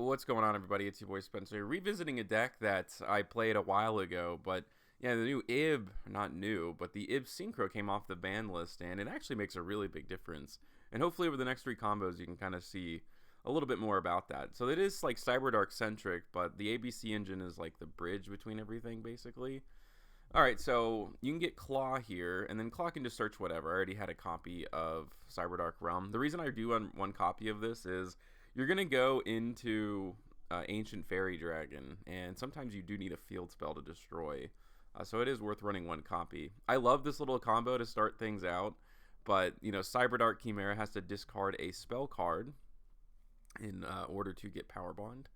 What's going on, everybody? It's your boy Spencer, revisiting a deck that I played a while ago, but yeah, the new IB, not new, but the IB Synchro came off the ban list, and it actually makes a really big difference. And hopefully over the next three combos, you can kind of see a little bit more about that. So it is like Cyberdark centric, but the ABC engine is like the bridge between everything, basically. Alright, so you can get Claw here, and then Claw can just search whatever. I already had a copy of Cyberdark Realm. The reason I do one copy of this is you're going to go into Ancient Fairy Dragon, and sometimes you do need a field spell to destroy. So it is worth running one copy. I love this little combo to start things out, but, you know, Cyberdark Chimera has to discard a spell card in order to get Power Bond.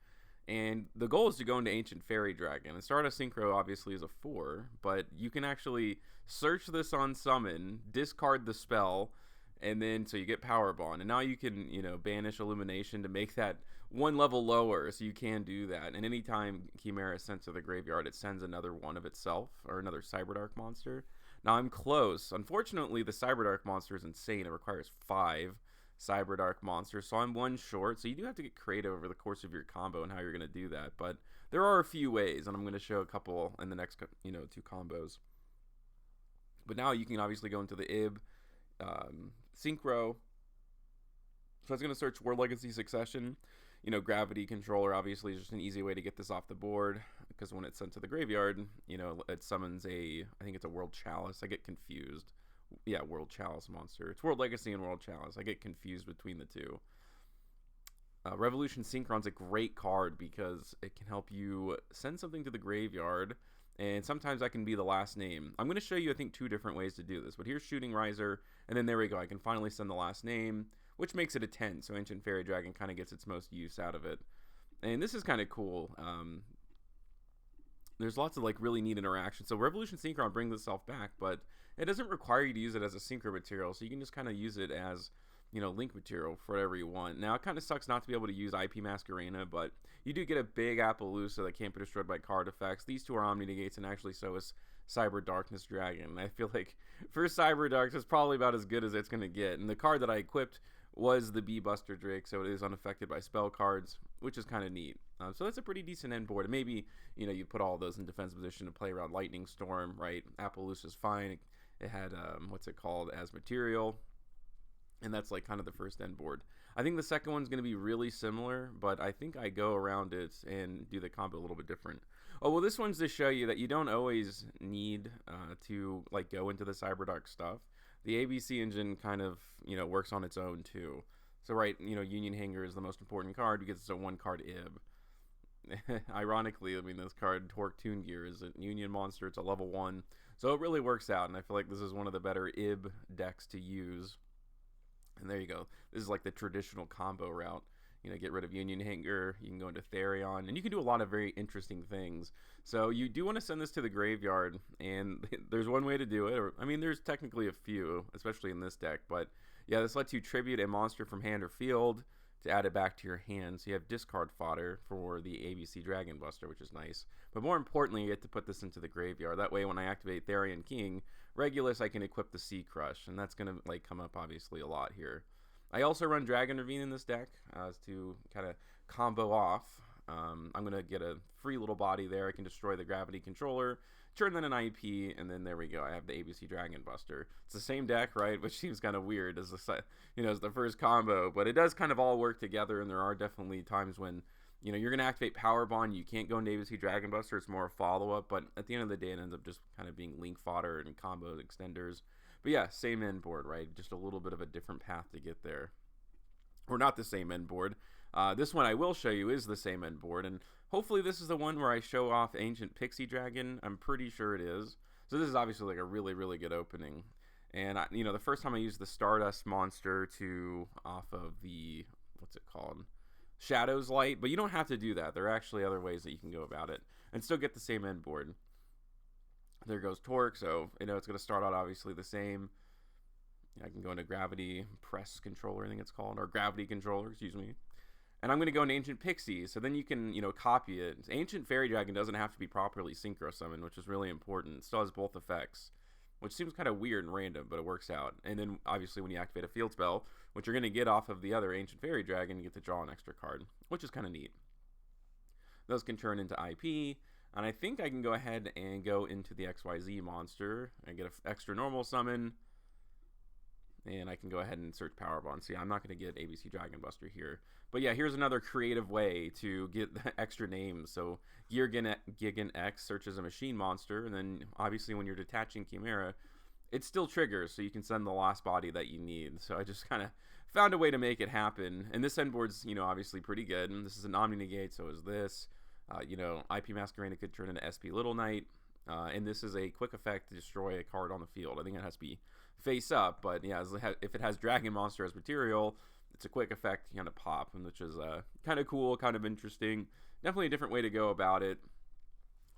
And the goal is to go into Ancient Fairy Dragon. And start a Synchro obviously is a 4, but you can actually search this on summon, discard the spell, and then so you get Power Bond. And now you can, you know, banish Illumination to make that one level lower, so you can do that. And anytime Chimera is sent to the graveyard, it sends another one of itself, or another Cyberdark monster. Now I'm close. Unfortunately, the Cyberdark monster is insane. It requires 5 Cyberdark monsters, so I'm one short. So you do have to get creative over the course of your combo and how you're going to do that. But there are a few ways, and I'm going to show a couple in the next, you know, 2 combos. But now you can obviously go into the IB, Synchro. So I was going to search World Legacy Succession. You know, Gravity Controller obviously is just an easy way to get this off the board, because when it's sent to the graveyard, you know, it summons I think it's a World Chalice. I get confused. Yeah, World Chalice monster. It's World Legacy and World Chalice. I get confused between the two. Revolution Synchron's a great card because it can help you send something to the graveyard, and sometimes that can be the last name. I'm going to show you, I think, 2 different ways to do this, but here's Shooting Riser, and then there we go. I can finally send the last name, which makes it a 10, so Ancient Fairy Dragon kind of gets its most use out of it. And this is kind of cool. There's lots of like really neat interaction. So Revolution Synchron brings itself back, but it doesn't require you to use it as a synchro material, so you can just kind of use it as, you know, link material for whatever you want. Now it kind of sucks not to be able to use IP Masquerena, but you do get a big Appaloosa that can't be destroyed by card effects. These 2 are Omni Negates, and actually so is Cyber Darkness Dragon. I feel like for Cyber Dark, it's probably about as good as it's going to get. And the card that I equipped was the Bee Buster Drake, so it is unaffected by spell cards, which is kind of neat. So that's a pretty decent end board. And maybe, you know, you put all those in defense position to play around Lightning Storm, right? Appaloosa's fine. It had, what's it called, as material. And that's like kind of the first end board. I think the second one's going to be really similar, but I think I go around it and do the combo a little bit different. Oh, well, this one's to show you that you don't always need to like go into the Cyberdark stuff. The ABC engine kind of, you know, works on its own too. So right, you know, Union Hangar is the most important card because it's a 1-card IB. Ironically, I mean, this card, Torque Toon Gear, is a Union monster. It's a level 1. So it really works out, and I feel like this is one of the better IB decks to use. And there you go. This is like the traditional combo route. You know, get rid of Union Hangar, you can go into Therion, and you can do a lot of very interesting things. So you do want to send this to the graveyard, and there's one way to do it. Or, I mean, there's technically a few, especially in this deck. But yeah, this lets you tribute a monster from hand or field to add it back to your hand. So you have discard fodder for the ABC Dragon Buster, which is nice. But more importantly, you get to put this into the graveyard. That way, when I activate Therion King, Regulus, I can equip the Sea Crush, and that's going to like come up obviously a lot here. I also run Dragon Ravine in this deck to kind of combo off. I'm going to get a free little body there. I can destroy the Gravity Controller, turn that an IP, and then there we go. I have the ABC Dragon Buster. It's the same deck, right? Which seems kind of weird as the, you know, as the first combo, but it does kind of all work together. And there are definitely times when, you know, you're going to activate Power Bond. You can't go into ABC Dragon Buster. It's more a follow up, but at the end of the day, it ends up just kind of being link fodder and combo extenders. But yeah, same end board, right? Just a little bit of a different path to get there. Or not the same end board. This one I will show you is the same end board, and hopefully this is the one where I show off Ancient Pixie Dragon. I'm pretty sure it is. So this is obviously like a really, really good opening. And, you know, the first time I used the Stardust monster to off of the, what's it called? Shadow's Light, but you don't have to do that. There are actually other ways that you can go about it and still get the same end board. There goes Torque, so, you know, it's going to start out obviously the same. I can go into Gravity Press Controller, I think it's called, or Gravity Controller, excuse me. And I'm going to go into Ancient Pixie, so then you can, you know, copy it. Ancient Fairy Dragon doesn't have to be properly Synchro Summoned, which is really important. It still has both effects, which seems kind of weird and random, but it works out. And then, obviously, when you activate a field spell, which you're going to get off of the other Ancient Fairy Dragon, you get to draw an extra card, which is kind of neat. those can turn into IP. And I think I can go ahead and go into the XYZ monster and get an extra normal summon. And I can go ahead and search Power Bond. See, I'm not going to get ABC Dragon Buster here. But yeah, here's another creative way to get the extra names. So Gigan X searches a machine monster. And then obviously when you're detaching Chimera, it still triggers. So you can send the last body that you need. So I just kind of found a way to make it happen. And this endboard's, you know, obviously pretty good. And this is an Omni Negate, so is this. You know, IP Masquerade could turn into SP Little Knight. And this is a quick effect to destroy a card on the field. I think it has to be face up, but yeah, if it has Dragon Monster as material, it's a quick effect kind of pop, which is kind of cool, kind of interesting. Definitely a different way to go about it.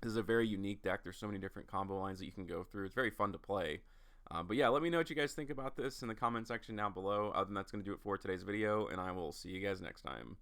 This is a very unique deck. There's so many different combo lines that you can go through. It's very fun to play. But yeah, let me know what you guys think about this in the comment section down below. Other than that's going to do it for today's video, and I will see you guys next time.